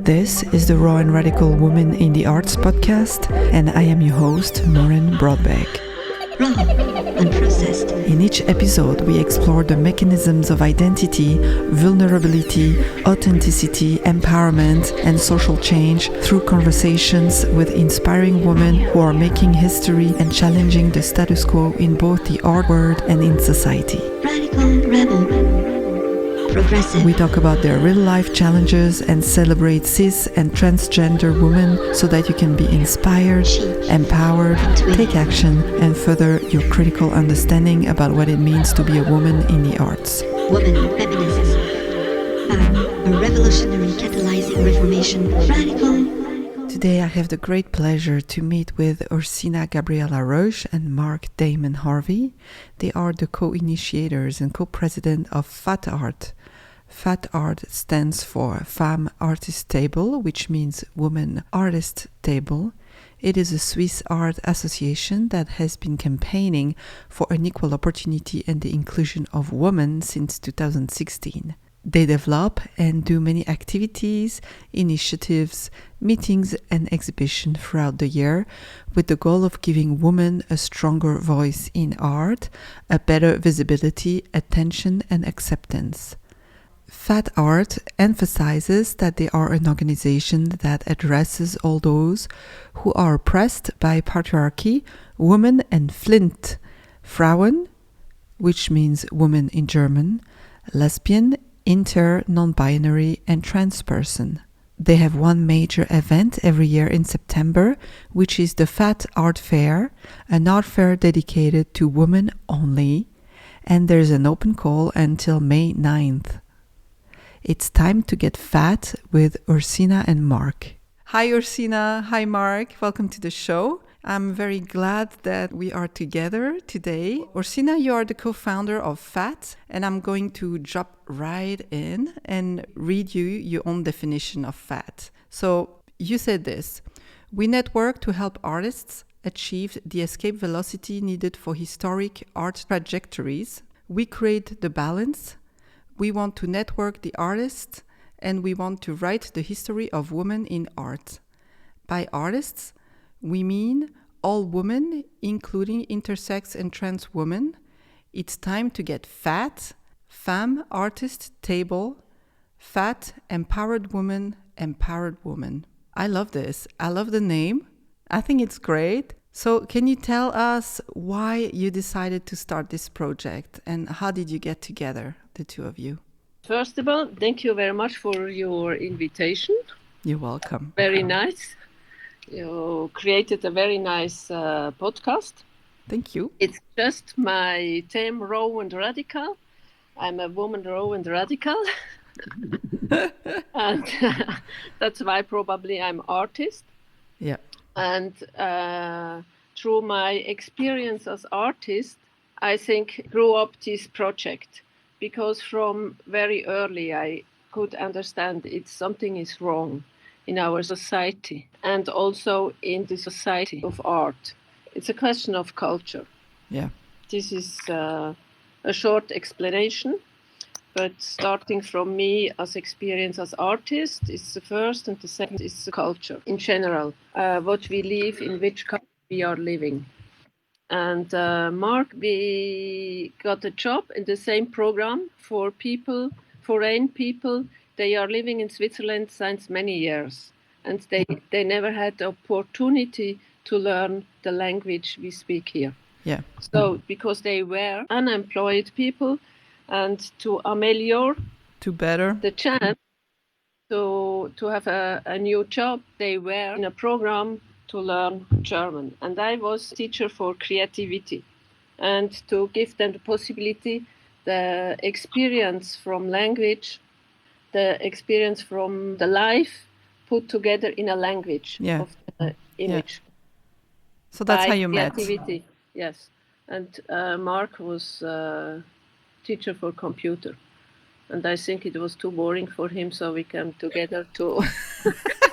This is the Raw and Radical Woman in the Arts podcast, and I am your host, Maureen Broadbeck. Raw, unprocessed. In each episode, we explore the mechanisms of identity, vulnerability, authenticity, empowerment, and social change through conversations with inspiring women who are making history and challenging the status quo in both the art world and in society. Radical, rebel, progressive. We talk about their real-life challenges and celebrate cis and transgender women so that you can be inspired, empowered, take action, and further your critical understanding about what it means to be a woman in the arts. Woman, feminism. A revolutionary catalyzing reformation. Radical. Today I have the great pleasure to meet with Ursina, Gabriela, Roesch and Mark, Damon, Harvey. They are the co-initiators and co-president of FATart. FATart stands for Femme Artist Table, which means Woman Artist Table. It is a Swiss art association that has been campaigning for an equal opportunity and the inclusion of women since 2016. They develop and do many activities, initiatives, meetings and exhibitions throughout the year with the goal of giving women a stronger voice in art, a better visibility, attention and acceptance. FATart emphasizes that they are an organization that addresses all those who are oppressed by patriarchy, women and Flint, Frauen, which means woman in German, lesbian, inter, non-binary and trans person. They have one major event every year in September, which is the FATart Fair, an art fair dedicated to women only, and there's an open call until May 9th. It's time to get fat with Ursina and Mark. Hi Ursina, hi Mark, welcome to the show. I'm very glad that we are together today. Ursina, you are the co-founder of FAT, and I'm going to drop right in and read you your own definition of FAT. So you said this: we network to help artists achieve the escape velocity needed for historic art trajectories. We create the balance. We want to network the artists, and we want to write the history of women in art. By artists, we mean all women, including intersex and trans women. It's time to get fat. Femme Artist Table. Fat, empowered woman, empowered woman. I love this. I love the name. I think it's great. So can you tell us why you decided to start this project and how did you get together, the two of you? First of all, thank you very much for your invitation. You're welcome. Very nice. You created a very nice podcast. Thank you. It's just my theme, raw and radical. I'm a woman, raw and radical. And that's why probably I'm artist. Yeah. And through my experience as artist, I think grew up this project because from very early I could understand something is wrong in our society and also in the society of art. It's a question of culture. Yeah. This is a short explanation, but starting from me as experience as artist is the first, and the second is the culture in general, what we live, in which country we are living. And Mark, we got a job in the same program for people, foreign people. They are living in Switzerland since many years, and they never had the opportunity to learn the language we speak here. Yeah. So because they were unemployed people, and to ameliorate to better the chance to have a new job, they were in a program to learn German. And I was teacher for creativity, and to give them the possibility, the experience from language, the experience from the life put together in a language of the image. Yeah. So that's how you creativity. met. Yes. And Mark was teacher for computer, and I think it was too boring for him, so we came together to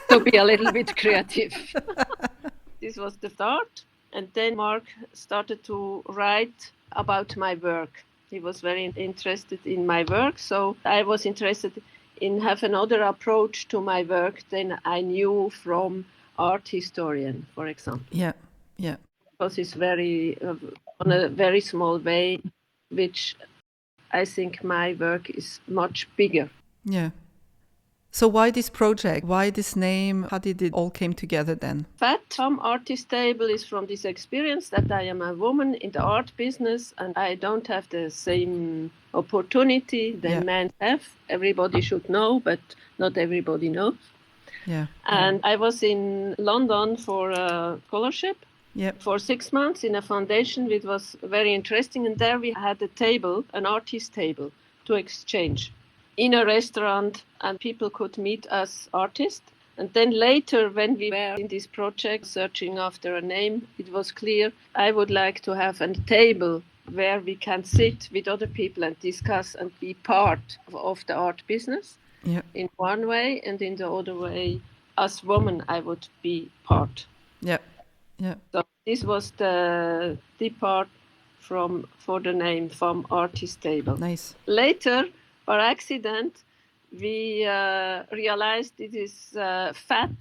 to be a little bit creative. This was the start, and then Mark started to write about my work. He was very interested in my work, so I was interested in have another approach to my work than I knew from art historian, for example. Yeah, yeah. Because it's very on a very small way, which I think my work is much bigger. Yeah. So why this project? Why this name? How did it all came together then? Femme Artist Table is from this experience that I am a woman in the art business and I don't have the same opportunity than men have. Everybody should know, but not everybody knows. Yeah. And I was in London for a scholarship for 6 months in a foundation, which was very interesting. And there we had a table, an artist table, to exchange in a restaurant, and people could meet as artists. And then later, when we were in this project searching after a name, it was clear I would like to have a table where we can sit with other people and discuss and be part of the art business in one way, and in the other way, as woman, I would be part. Yeah, yeah. So this was the part for the name Femme Artist Table. Nice. Later, by accident, we realized it is fat,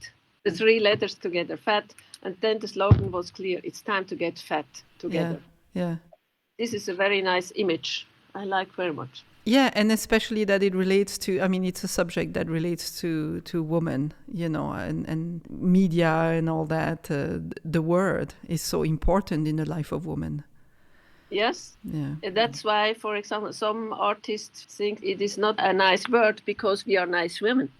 the 3 letters together, fat, and then the slogan was clear, it's time to get fat together. Yeah. This is a very nice image. I like very much. Yeah, and especially that it relates to, I mean, it's a subject that relates to women, you know, and media and all that. The word is so important in the life of women. Yes. Yeah. That's why, for example, some artists think it is not a nice word because we are nice women.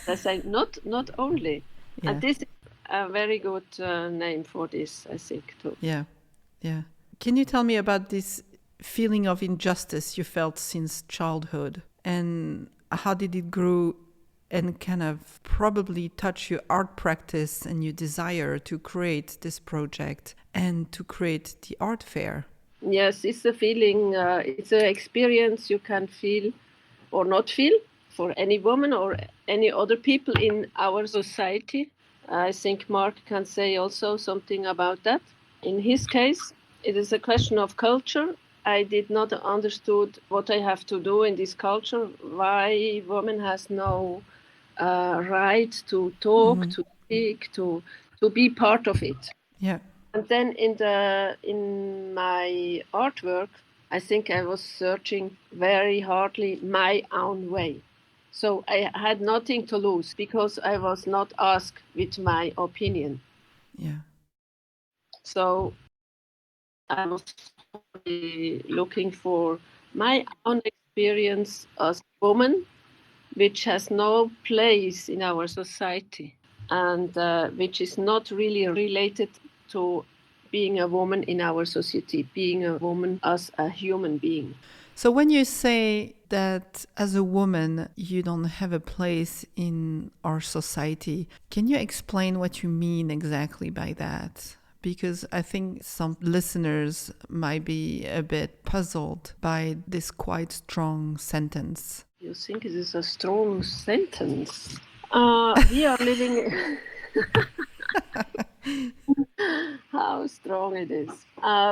I say not only. Yeah. And this is a very good name for this, I think, too. Yeah, yeah. Can you tell me about this feeling of injustice you felt since childhood, and how did it grow and kind of probably touch your art practice and your desire to create this project and to create the art fair? Yes, it's a feeling, it's an experience you can feel or not feel for any woman or any other people in our society. I think Mark can say also something about that. In his case, it is a question of culture. I did not understood what I have to do in this culture, why woman has no right to talk, to speak, to be part of it. Yeah. And then in my artwork, I think I was searching very hardly my own way. So I had nothing to lose because I was not asked with my opinion. Yeah. So I was looking for my own experience as a woman, which has no place in our society and which is not really related to being a woman in our society, being a woman as a human being. So when you say that as a woman you don't have a place in our society, can you explain what you mean exactly by that? Because I think some listeners might be a bit puzzled by this quite strong sentence. You think it is a strong sentence? We are living... How strong it is.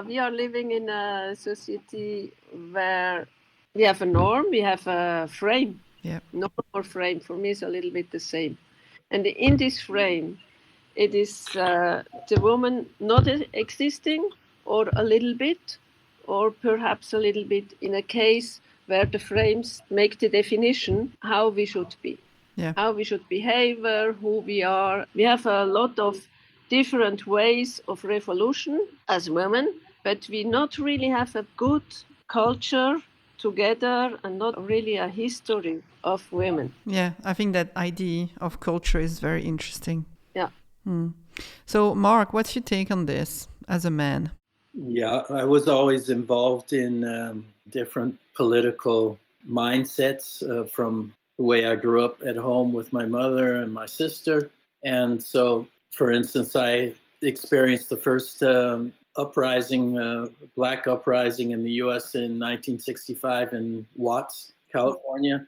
We are living in a society where we have a norm, we have a frame. Yeah. Norm or frame, for me, is a little bit the same. And in this frame, it is the woman not existing, or a little bit, or perhaps a little bit in a case where the frames make the definition how we should be, how we should behave, who we are. We have a lot of different ways of revolution as women, but we not really have a good culture together and not really a history of women. Yeah, I think that idea of culture is very interesting. Yeah. So, Mark, what's your take on this as a man? Yeah, I was always involved in different political mindsets from the way I grew up at home with my mother and my sister. And so, for instance, I experienced the first uprising, black uprising in the U.S. in 1965 in Watts, California,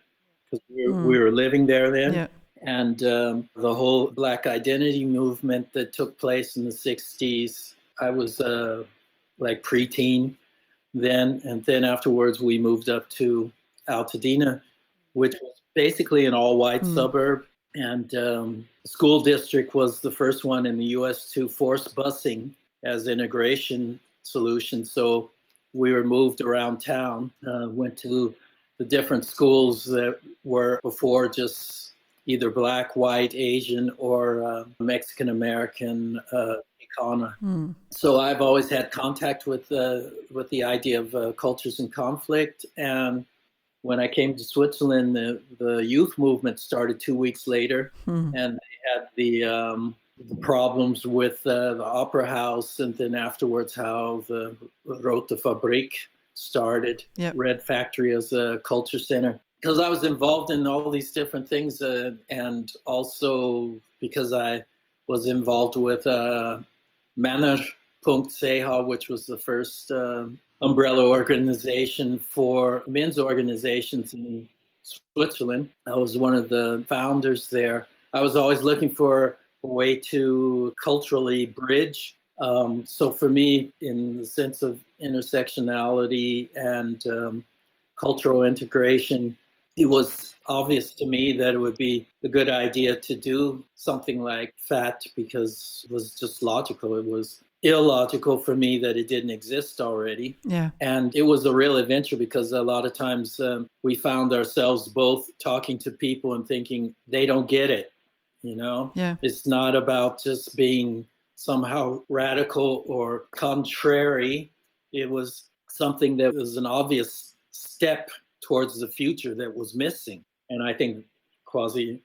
because we were living there then. Yeah. And the whole Black identity movement that took place in the 60s, I was like preteen then. And then afterwards, we moved up to Altadena, which was basically an all-white suburb. And school district was the first one in the U.S. to force busing as integration solution. So we were moved around town, went to the different schools that were before just either Black, white, Asian, or Mexican American Chicana. So I've always had contact with the idea of cultures in conflict. And when I came to Switzerland, the youth movement started 2 weeks later, and they had the problems with the opera house, and then afterwards how the Rote Fabrik started, Red Factory as a culture center. Because I was involved in all these different things, and also because I was involved with Männer.ch, which was the first umbrella organization for men's organizations in Switzerland. I was one of the founders there. I was always looking for a way to culturally bridge. So for me, in the sense of intersectionality and cultural integration, it was obvious to me that it would be a good idea to do something like FAT, because it was just logical. It was illogical for me that it didn't exist already. Yeah. And it was a real adventure, because a lot of times we found ourselves both talking to people and thinking they don't get it. You know, It's not about just being somehow radical or contrary. It was something that was an obvious step towards the future that was missing. And I think quasi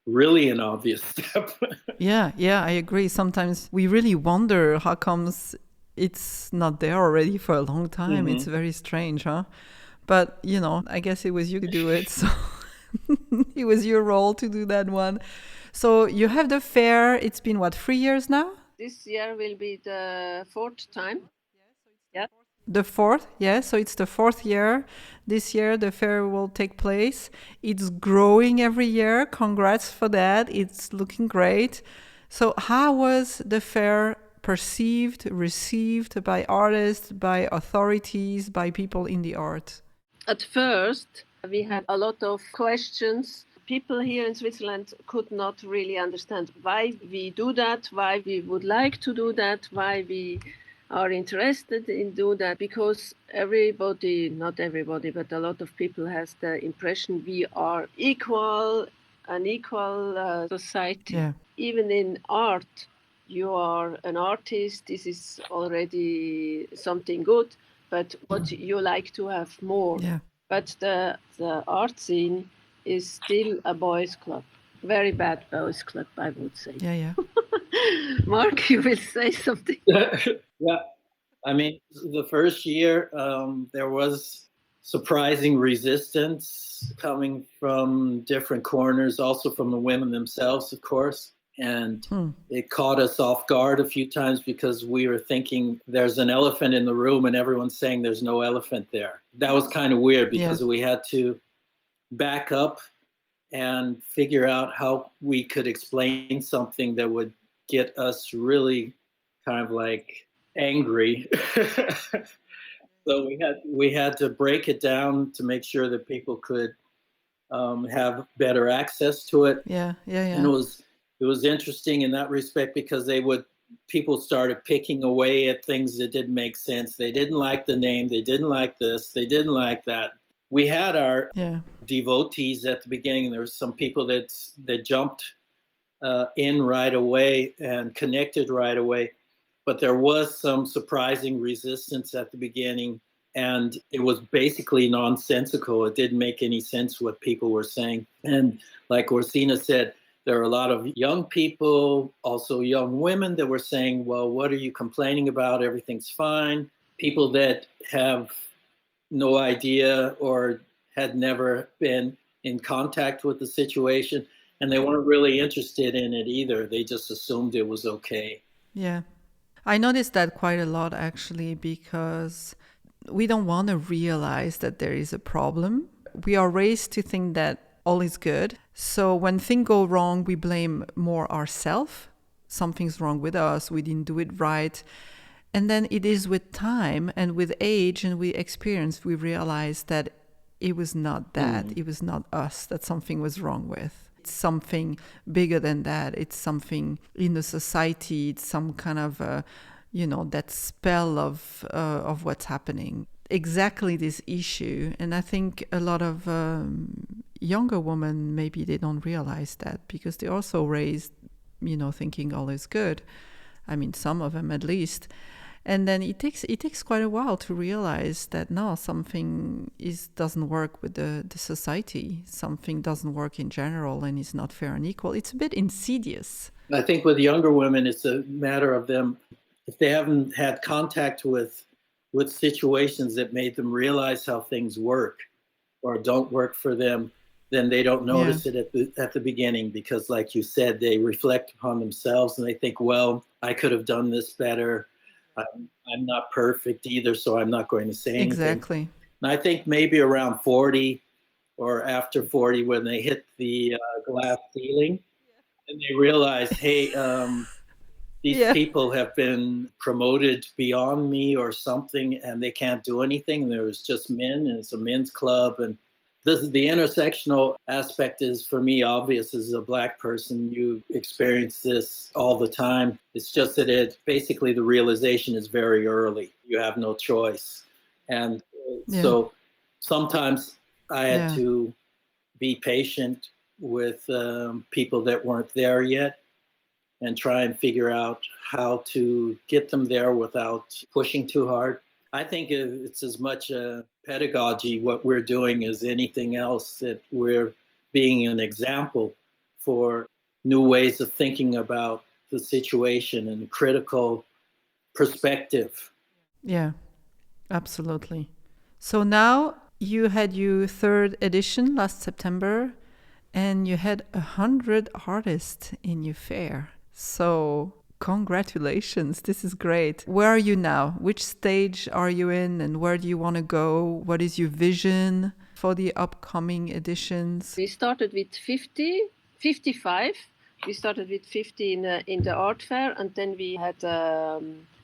really an obvious step. Yeah, I agree. Sometimes we really wonder how comes it's not there already for a long time. It's very strange, huh? But, I guess it was you to do it. So it was your role to do that one. So you have the fair. It's been, 3 years now? This year will be the 4th time. Yeah. The 4th, so it's the 4th year. This year the fair will take place. It's growing every year. Congrats for that. It's looking great. So how was the fair perceived, received by artists, by authorities, by people in the art? At first, we had a lot of questions. People here in Switzerland could not really understand why we do that, why we would like to do that, why we are interested in doing that, because everybody, not everybody, but a lot of people has the impression we are an equal society. Yeah. Even in art, you are an artist. This is already something good, but what you like to have more. Yeah. But the art scene is still a boys' club. Very bad boys' club, I would say. Yeah. Mark, you will say something. Yeah, I mean, the first year there was surprising resistance coming from different corners, also from the women themselves, of course. And it caught us off guard a few times, because we were thinking there's an elephant in the room and everyone's saying there's no elephant there. That was kind of weird, because we had to back up and figure out how we could explain something that would get us really kind of like angry. So we had to break it down to make sure that people could have better access to it. Yeah. And it was interesting in that respect, because people started picking away at things that didn't make sense. They didn't like the name. They didn't like this. They didn't like that. We had our devotees at the beginning. There were some people that jumped in right away and connected right away. But there was some surprising resistance at the beginning, and it was basically nonsensical. It didn't make any sense what people were saying. And like Ursina said, there are a lot of young people, also young women, that were saying, well, what are you complaining about? Everything's fine. People that have no idea or had never been in contact with the situation, and they weren't really interested in it either. They just assumed it was okay. Yeah. I noticed that quite a lot, actually, because we don't want to realize that there is a problem. We are raised to think that all is good. So when things go wrong, we blame more ourselves. Something's wrong with us. We didn't do it right. And then it is with time and with age and with experience, we realize that it was not that. It was not us that something was wrong with. It's something bigger than that. It's something in the society. It's some kind of, that spell of what's happening. Exactly this issue. And I think a lot of younger women, maybe they don't realize that because they're also raised, thinking all is good. I mean, some of them at least. And then it takes quite a while to realize that no, something doesn't work with the society. Something doesn't work in general and is not fair and equal. It's a bit insidious. I think with younger women, it's a matter of them, if they haven't had contact with situations that made them realize how things work or don't work for them, then they don't notice it at the beginning because, like you said, they reflect upon themselves and they think, well, I could have done this better. I'm not perfect either, so I'm not going to say anything. Exactly. And I think maybe around 40 or after 40, when they hit the glass ceiling, and they realize, hey, these people have been promoted beyond me or something, and they can't do anything. There's just men, and it's a men's club. And this is the intersectional aspect is, for me, obvious. As a Black person, you experience this all the time. It's just that basically the realization is very early. You have no choice. And so sometimes I had to be patient with people that weren't there yet and try and figure out how to get them there without pushing too hard. I think it's as much a pedagogy, what we're doing, as anything else, that we're being an example for new ways of thinking about the situation and critical perspective. Yeah, absolutely. So now you had your third edition last September, and you had 100 artists in your fair. So congratulations, this is great. Where are you now? Which stage are you in, and where do you want to go? What is your vision for the upcoming editions? We started with 55. We started with 50 in the art fair, and then we had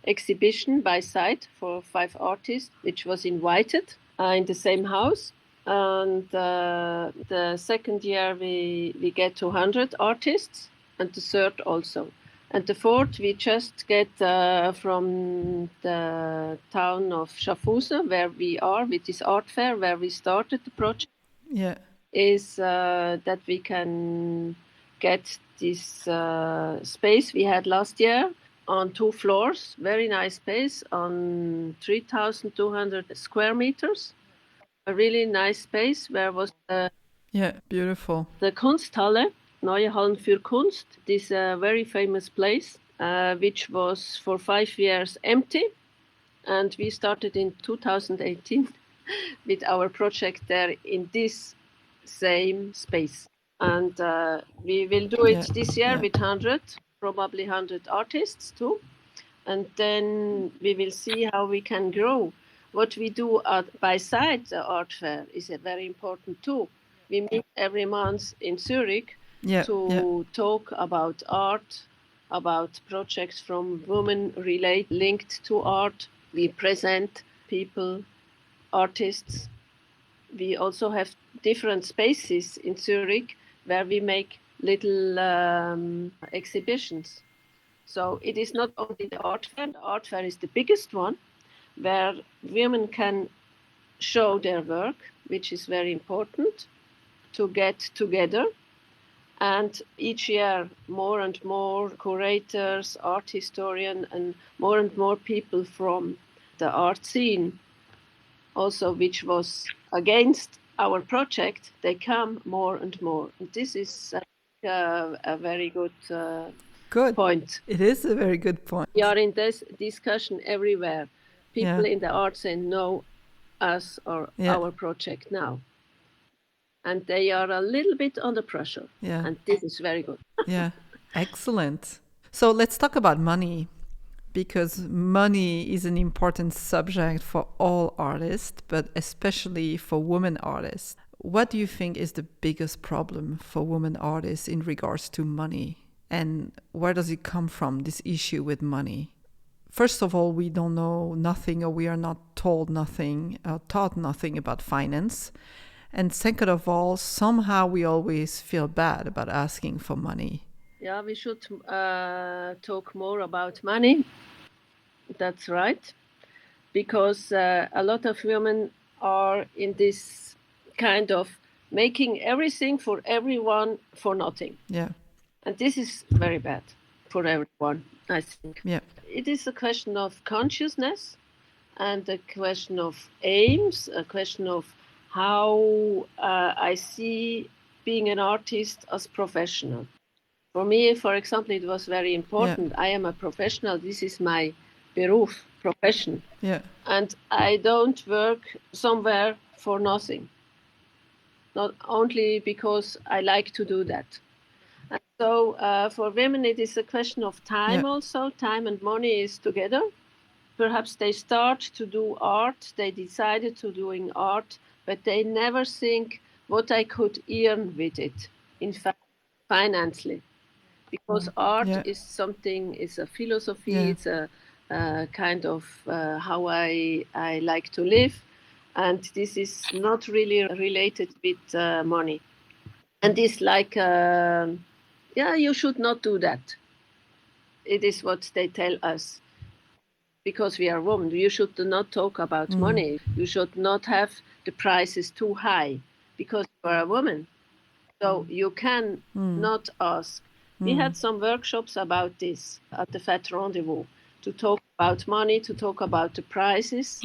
exhibition by site for 5 artists, which was invited in the same house. And the second year we get 200 artists, and the third also. And the fourth we just get from the town of Schaffhausen, where we are with this art fair, where we started the project. Yeah, is that we can get this space we had last year on 2 floors, very nice space on 3,200 square meters. A really nice space where was beautiful. the Kunsthalle, Neue Hallen für Kunst, this very famous place, which was for 5 years empty. And we started in 2018 with our project there in this same space. And we will do it this year with 100, probably 100 artists too. And then we will see how we can grow. What we do by side the art fair is very important too. We meet every month in Zurich to talk about art, about projects from women linked to art. We present people, artists. We also have different spaces in Zurich where we make little exhibitions. So it is not only the art fair. The art fair is the biggest one, where women can show their work, which is very important to get together. And each year, more and more curators, art historians, and more people from the art scene, also which was against our project, they come more and more. And this is a very good point. It is a very good point. We are in this discussion everywhere. People in the art scene know us or our project now. And they are a little bit under pressure. Yeah. And this is very good. Yeah, excellent. So let's talk about money, because money is an important subject for all artists, but especially for women artists. What do you think is the biggest problem for women artists in regards to money? And where does it come from, this issue with money? First of all, we don't know nothing, or we are not told nothing, taught nothing about finance. And second of all, somehow we always feel bad about asking for money. Yeah, we should talk more about money. That's right. Because a lot of women are in this kind of making everything for everyone for nothing. Yeah. And this is very bad for everyone, I think. Yeah. It is a question of consciousness and a question of aims, a question of how I see being an artist as professional. For me, for example, it was very important. I am a professional. This is my beruf, profession. Yeah. And I don't work somewhere for nothing. Not only because I like to do that. And so for women, it is a question of time also. Time and money is together. Perhaps they start to do art. They decided to doing art, but they never think what I could earn with it, in fact, financially. Because art is something, it's a philosophy, it's a kind of how I like to live. And this is not really related with money. And it's like, you should not do that. It is what they tell us. Because we are women, you should not talk about money. You should not have the prices too high because you are a woman. So you can not ask. We had some workshops about this at the Fat Rendezvous to talk about money, to talk about the prices,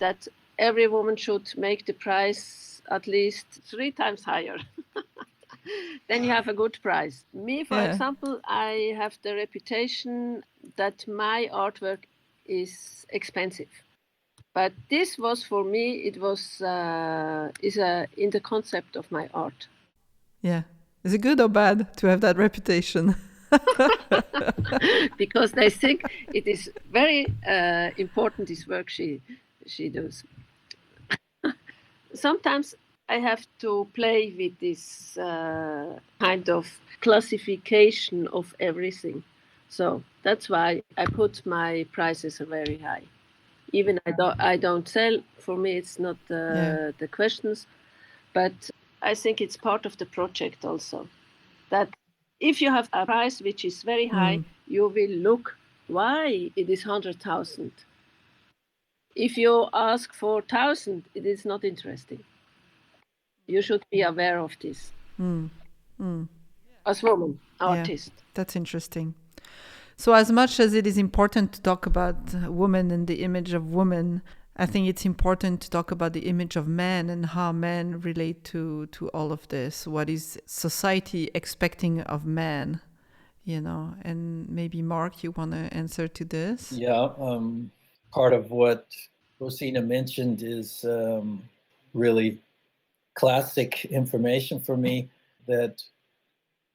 that every woman should make the price at least 3 times higher. Then you have a good price. Me, for example, I have the reputation that my artwork is expensive. But this was for me, it was in the concept of my art. Yeah. Is it good or bad to have that reputation? Because they think it is very important, this work she does. Sometimes I have to play with this kind of classification of everything. So that's why I put my prices very high. Even I don't sell. For me, it's not the questions, but I think it's part of the project also. That if you have a price which is very high, you will look why it is 100,000. If you ask for 1,000, it is not interesting. You should be aware of this. As woman, artist. That's interesting. So as much as it is important to talk about women and the image of women, I think it's important to talk about the image of men and how men relate to all of this. What is society expecting of men, And maybe Mark, you want to answer to this? Yeah, part of what Ursina mentioned is really classic information for me, that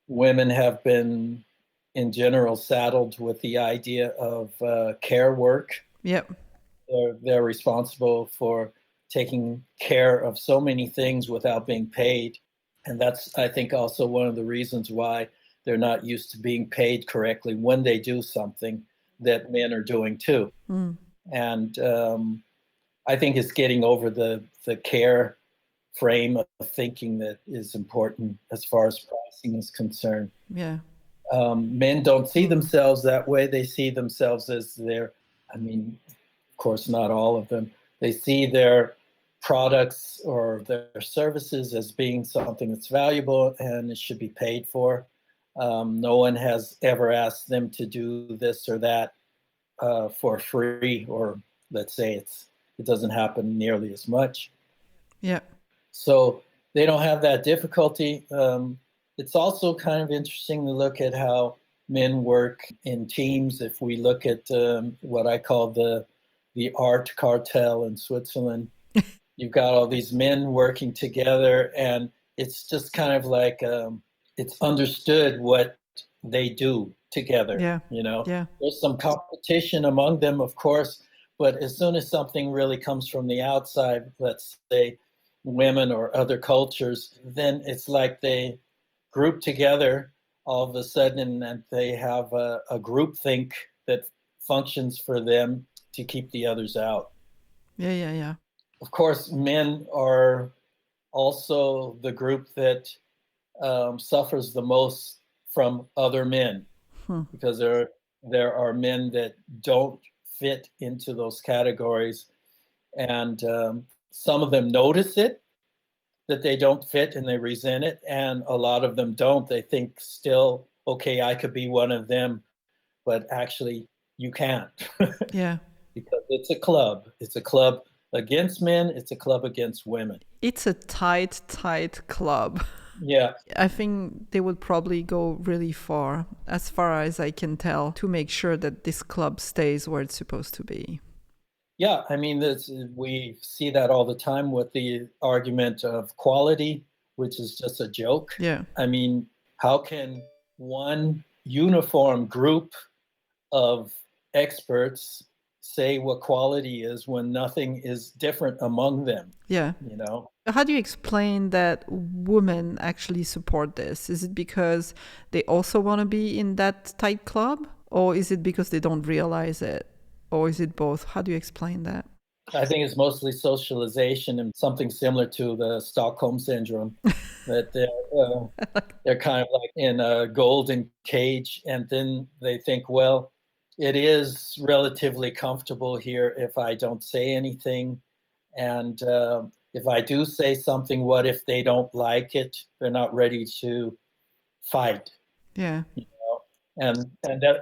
women have been in general saddled with the idea of care work. Yep. They're responsible for taking care of so many things without being paid. And that's, I think, also one of the reasons why they're not used to being paid correctly when they do something that men are doing too. And I think it's getting over the care frame of thinking that is important as far as pricing is concerned. Yeah. Men don't see themselves that way. They see themselves as of course, not all of them. They see their products or their services as being something that's valuable and it should be paid for. No one has ever asked them to do this or that for free, or let's say it doesn't happen nearly as much. Yeah. So they don't have that difficulty. It's also kind of interesting to look at how men work in teams. If we look at what I call the art cartel in Switzerland, you've got all these men working together, and it's just kind of like it's understood what they do together. Yeah. There's some competition among them, of course, but as soon as something really comes from the outside, let's say women or other cultures, then it's like they group together all of a sudden and they have a group think that functions for them to keep the others out. Yeah. Of course, men are also the group that suffers the most from other men, because there are men that don't fit into those categories, and some of them notice it, that they don't fit, and they resent it, and a lot of them don't. They think still, okay, I could be one of them, but actually you can't. Yeah. Because it's a club. It's a club against men. It's a club against women. It's a tight club. Yeah. I think they would probably go really far as I can tell, to make sure that this club stays where it's supposed to be. Yeah, I mean, we see that all the time with the argument of quality, which is just a joke. Yeah. I mean, how can one uniform group of experts say what quality is when nothing is different among them? Yeah. You know? How do you explain that women actually support this? Is it because they also want to be in that tight club? Or is it because they don't realize it? Or is it both? How do you explain that? I think it's mostly socialization and something similar to the Stockholm syndrome, that they're kind of like in a golden cage, and then they think, well, it is relatively comfortable here if I don't say anything, and if I do say something, what if they don't like it? They're not ready to fight. Yeah. You know?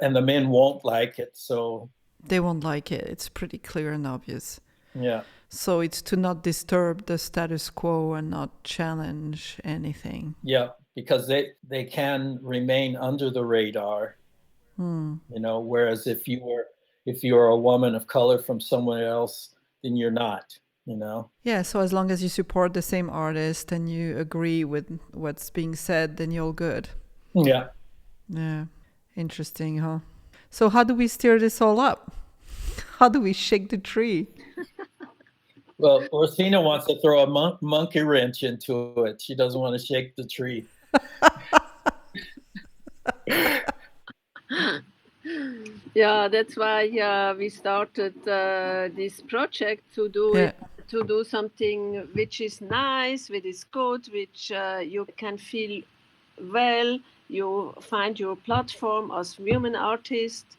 And the men won't like it, so they won't like it. It's pretty clear and obvious. Yeah. So it's to not disturb the status quo and not challenge anything. Yeah, because they can remain under the radar. You know, whereas if you're a woman of color from somewhere else, then you're not, you know. Yeah, so as long as you support the same artist and you agree with what's being said, then you're good. Yeah. Yeah. Interesting, huh? So how do we steer this all up? How do we shake the tree? Well, Ursina wants to throw a monkey wrench into it. She doesn't want to shake the tree. Yeah, that's why we started this project to do something which is nice, which is good, which you can feel well. You find your platform as women artists.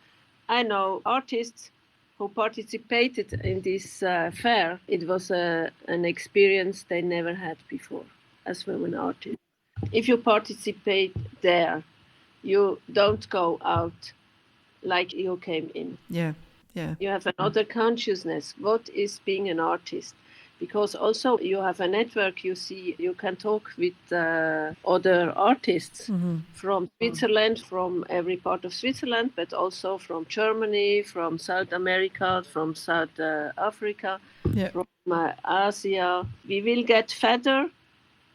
I know artists who participated in this fair. It was an experience they never had before as women artists. If you participate there, you don't go out like you came in. Yeah, yeah. You have another consciousness. What is being an artist? Because also you have a network, you see, you can talk with other artists from Switzerland, from every part of Switzerland, but also from Germany, from South America, from South Africa, from Asia. We will get fatter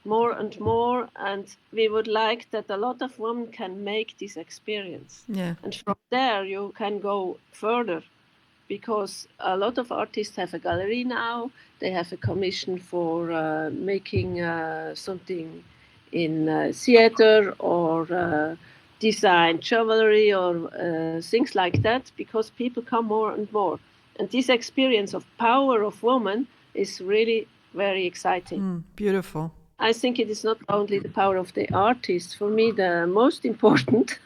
more and more, and we would like that a lot of women can make this experience. Yeah. And from there you can go further, because a lot of artists have a gallery now. They have a commission for making something in theater or design jewelry or things like that, because people come more and more. And this experience of power of women is really very exciting. Beautiful. I think it is not only the power of the artist. For me, the most important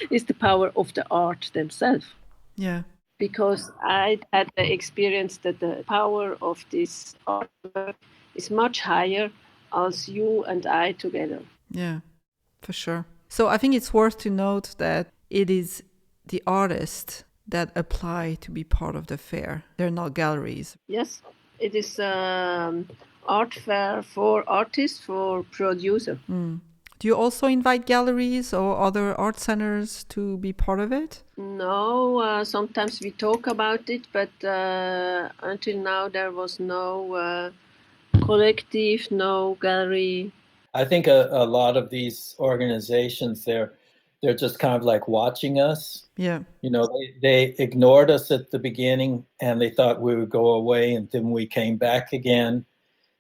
is the power of the art themselves. Yeah. Because I had the experience that the power of this artwork is much higher as you and I together. Yeah, for sure. So I think it's worth to note that it is the artists that apply to be part of the fair. They're not galleries. Yes, it is art fair for artists, for producer. Do you also invite galleries or other art centers to be part of it? No, sometimes we talk about it, but until now there was no collective, no gallery. I think a lot of these organizations, they're just kind of like watching us. Yeah. You know, they ignored us at the beginning and they thought we would go away, and then we came back again,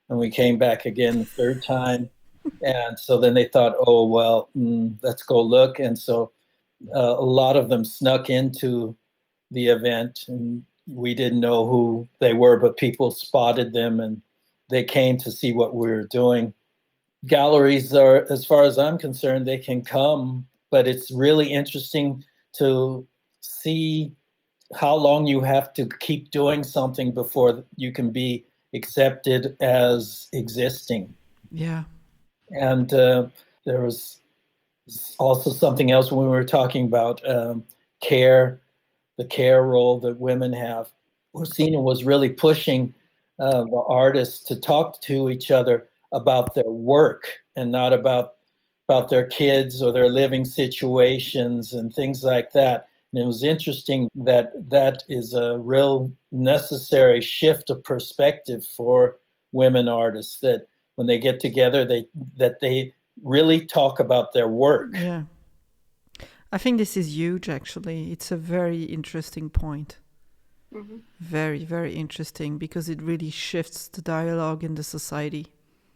and we came back again the third time. And so then they thought, oh, well, let's go look. And so a lot of them snuck into the event, and we didn't know who they were, but people spotted them and they came to see what we were doing. Galleries are, as far as I'm concerned, they can come, but it's really interesting to see how long you have to keep doing something before you can be accepted as existing. Yeah. And there was also something else when we were talking about care, the care role that women have. Ursina was really pushing the artists to talk to each other about their work and not about their kids or their living situations and things like that. And it was interesting that that is a real necessary shift of perspective for women artists, that when they get together, they really talk about their work. Yeah. I think this is huge, actually. It's a very interesting point. Mm-hmm. Very, very interesting, because it really shifts the dialogue in the society.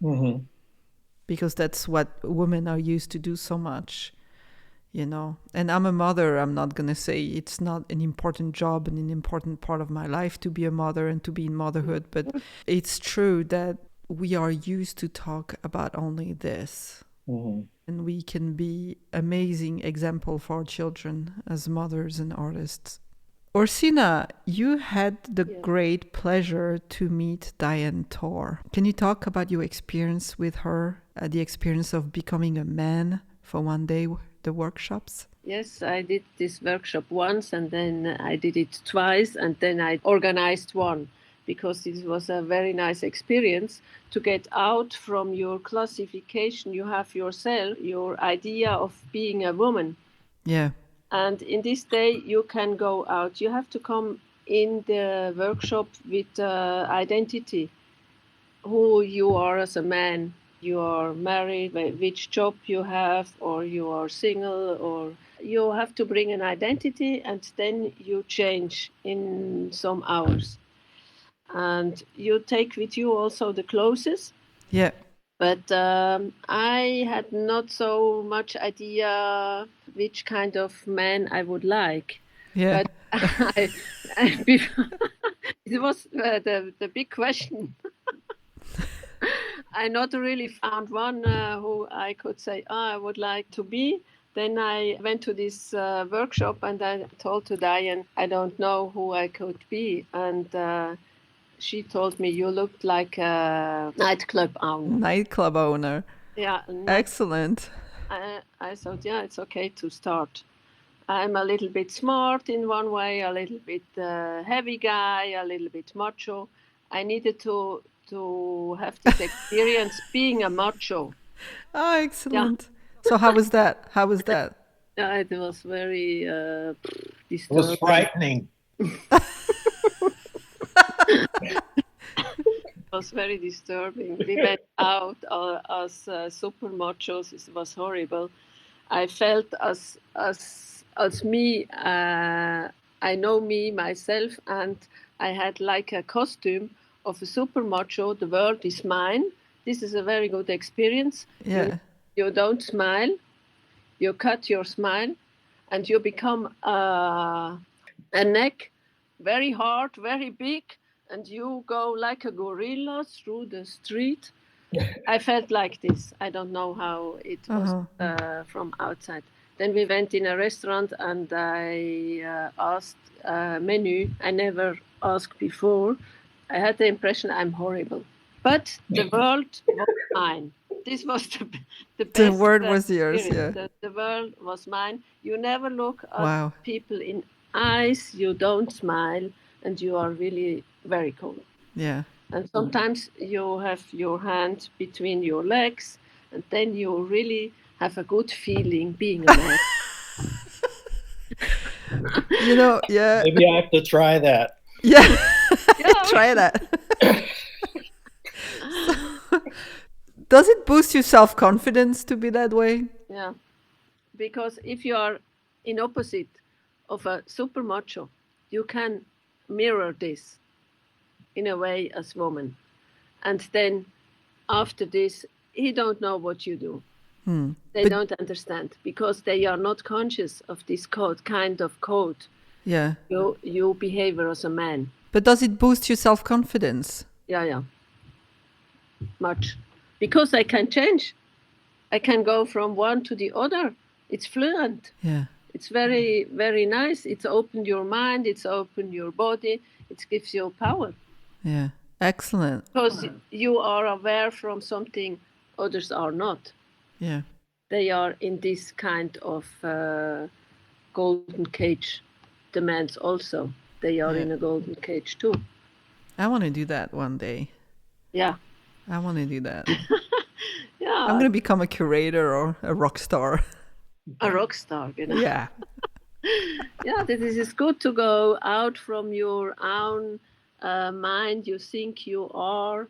Mm-hmm. Because that's what women are used to do so much, you know. And I'm a mother. I'm not going to say it's not an important job and an important part of my life to be a mother and to be in motherhood. But it's true that we are used to talk about only this. Mm-hmm. And we can be amazing example for our children as mothers and artists. Ursina, you had the great pleasure to meet Diane Thor. Can you talk about your experience with her, the experience of becoming a man for one day, the workshops? Yes, I did this workshop once, and then I did it twice, and then I organized one, because it was a very nice experience to get out from your classification you have yourself, your idea of being a woman. Yeah. And in this day, you can go out. You have to come in the workshop with identity, who you are as a man. You are married, which job you have, or you are single, or you have to bring an identity, and then you change in some hours. And you take with you also the clothes. Yeah. But I had not so much idea which kind of man I would like. Yeah. But it was the big question. I not really found one who I could say, I would like to be. Then I went to this workshop, and I told to Diane, I don't know who I could be. And she told me, you looked like a nightclub owner. Nightclub owner. Yeah. Excellent. I thought, yeah, it's okay to start. I'm a little bit smart in one way, a little bit heavy guy, a little bit macho. I needed to have this experience being a macho. Oh, excellent. Yeah. So how was that? How was that? It was very disturbing. It was frightening. It was very disturbing. We went out as super machos. It was horrible. I felt as me. I know me myself, and I had like a costume of a super macho. The world is mine. This is a very good experience. Yeah. You don't smile. You cut your smile, and you become a neck, very hard, very big. And you go like a gorilla through the street. I felt like this. I don't know how it was from outside. Then we went in a restaurant, and I asked menu. I never asked before. I had the impression I'm horrible. But the world was mine. This was the best. The word was yours, yeah. The world was mine. You never look at people in eyes. You don't smile, and you are really very cool. Yeah. And sometimes you have your hand between your legs, and then you really have a good feeling being a man. You know, yeah. Maybe I have to try that. Yeah. Try that. Does it boost your self-confidence to be that way? Yeah. Because if you are in opposite of a super macho, you can mirror this in a way as woman, and then after this he don't know what you do. They don't understand, because they are not conscious of this kind of code. Yeah, you behave as a man. But does it boost your self-confidence? Yeah. much because I can change. I can go from one to the other. It's fluent. Yeah. It's very, very nice. It's opened your mind. It's opened your body. It gives you power. Yeah. Excellent. Because you are aware from something others are not. Yeah. They are in this kind of golden cage demands also. They are in a golden cage too. I want to do that one day. Yeah. I want to do that. Yeah. I'm going to become a curator or a rock star. A rock star, you know. Yeah. Yeah, this is good to go out from your own mind. You think you are.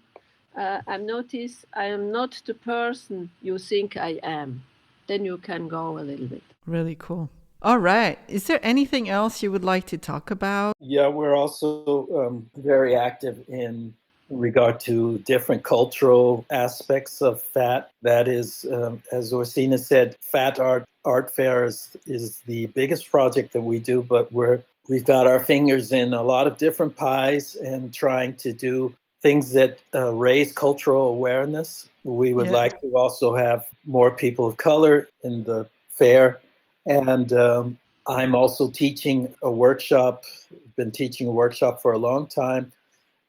I've noticed I am not the person you think I am. Then you can go a little bit. Really cool. All right. Is there anything else you would like to talk about? Yeah, we're also very active in regard to different cultural aspects of FAT. That is, as Ursina said, FATart Art Fair is the biggest project that we do, but we've got our fingers in a lot of different pies and trying to do things that raise cultural awareness. We would like to also have more people of color in the fair. And I'm also teaching a workshop, been teaching a workshop for a long time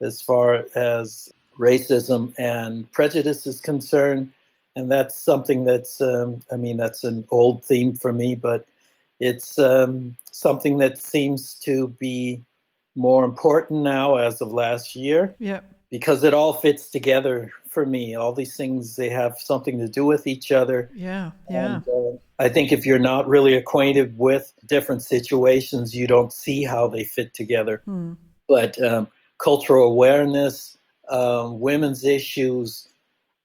as far as racism and prejudice is concerned. And that's something that's, that's an old theme for me, but it's something that seems to be more important now as of last year. Yeah. Because it all fits together for me. All these things, they have something to do with each other. Yeah, yeah. And, I think if you're not really acquainted with different situations, you don't see how they fit together. But cultural awareness, women's issues,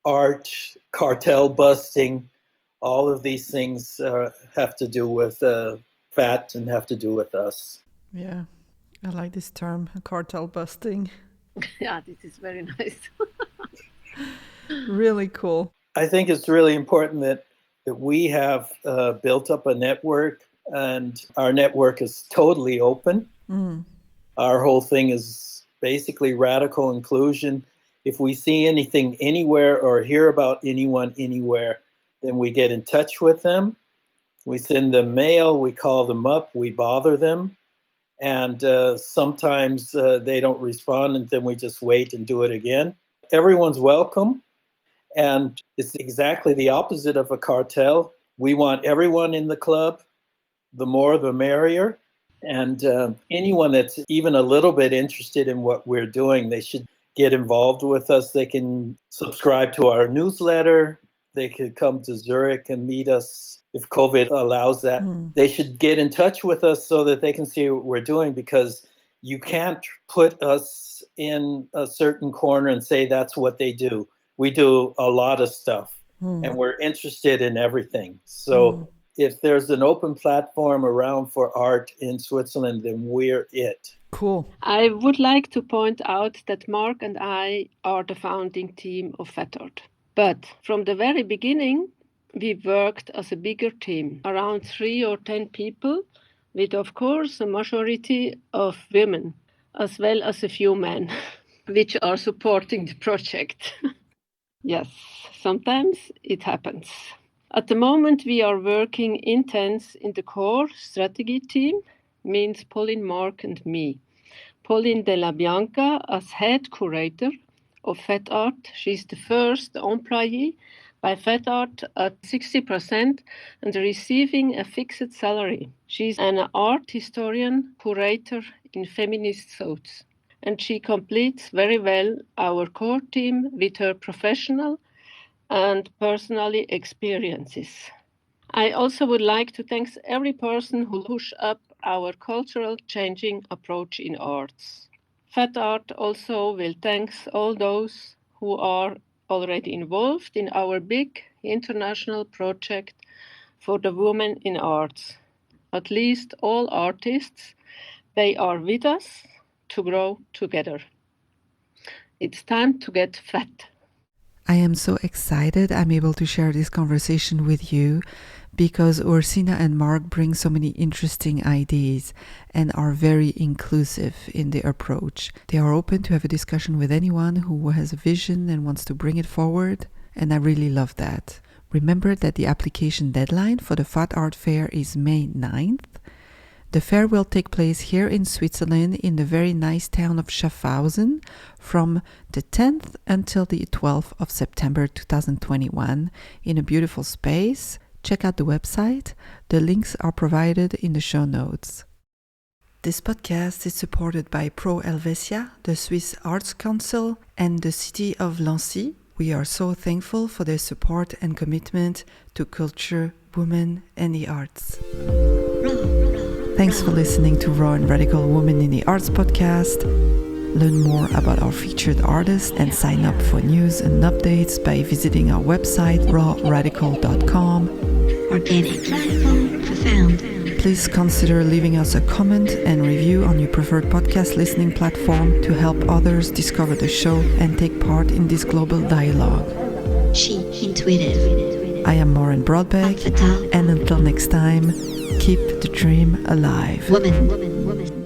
art, cartel busting, all of these things have to do with FAT and have to do with us. Yeah, I like this term, cartel busting. Yeah, this is very nice. Really cool. I think it's really important that we have built up a network, and our network is totally open. Our whole thing is basically radical inclusion. If we see anything anywhere or hear about anyone anywhere, then we get in touch with them. We send them mail, we call them up, we bother them. And sometimes they don't respond, and then we just wait and do it again. Everyone's welcome. And it's exactly the opposite of a cartel. We want everyone in the club. The more, the merrier. And anyone that's even a little bit interested in what we're doing, they should get involved with us. They can subscribe to our newsletter. They could come to Zurich and meet us if COVID allows that. They should get in touch with us so that they can see what we're doing, because you can't put us in a certain corner and say that's what they do. We do a lot of stuff, and we're interested in everything. So if there's an open platform around for art in Switzerland, then we're it. Cool. I would like to point out that Mark and I are the founding team of FATart. But from the very beginning, we worked as a bigger team, around 3 or 10 people, with, of course, a majority of women, as well as a few men, which are supporting the project. Yes, sometimes it happens. At the moment, we are working intense in the core strategy team, means Pauline, Mark, and me. Pauline de la Bianca as head curator of FATart. She's the first employee by FATart at 60% and receiving a fixed salary. She's an art historian, curator in feminist thoughts. And she completes very well our core team with her professional and personally experiences. I also would like to thank every person who pushed up our cultural changing approach in arts. FATart also will thank all those who are already involved in our big international project for the women in arts. At least all artists, they are with us to grow together. It's time to get fat. I am so excited I'm able to share this conversation with you because Ursina and Mark bring so many interesting ideas and are very inclusive in their approach. They are open to have a discussion with anyone who has a vision and wants to bring it forward, and I really love that. Remember that the application deadline for the FATart Fair is May 9th. The fair will take place here in Switzerland in the very nice town of Schaffhausen from the 10th until the 12th of September 2021 in a beautiful space. Check out the website. The links are provided in the show notes. This podcast is supported by Pro Helvetia, the Swiss Arts Council, and the city of Lancy. We are so thankful for their support and commitment to culture, women, and the arts. Thanks for listening to Raw and Radical Women in the Arts podcast. Learn more about our featured artists and sign up for news and updates by visiting our website rawradical.com. Organic, radical, profound. Please consider leaving us a comment and review on your preferred podcast listening platform to help others discover the show and take part in this global dialogue. She, intuitive. I am Maureen Broadbeck, FATart. and until next time, keep the dream alive. Woman.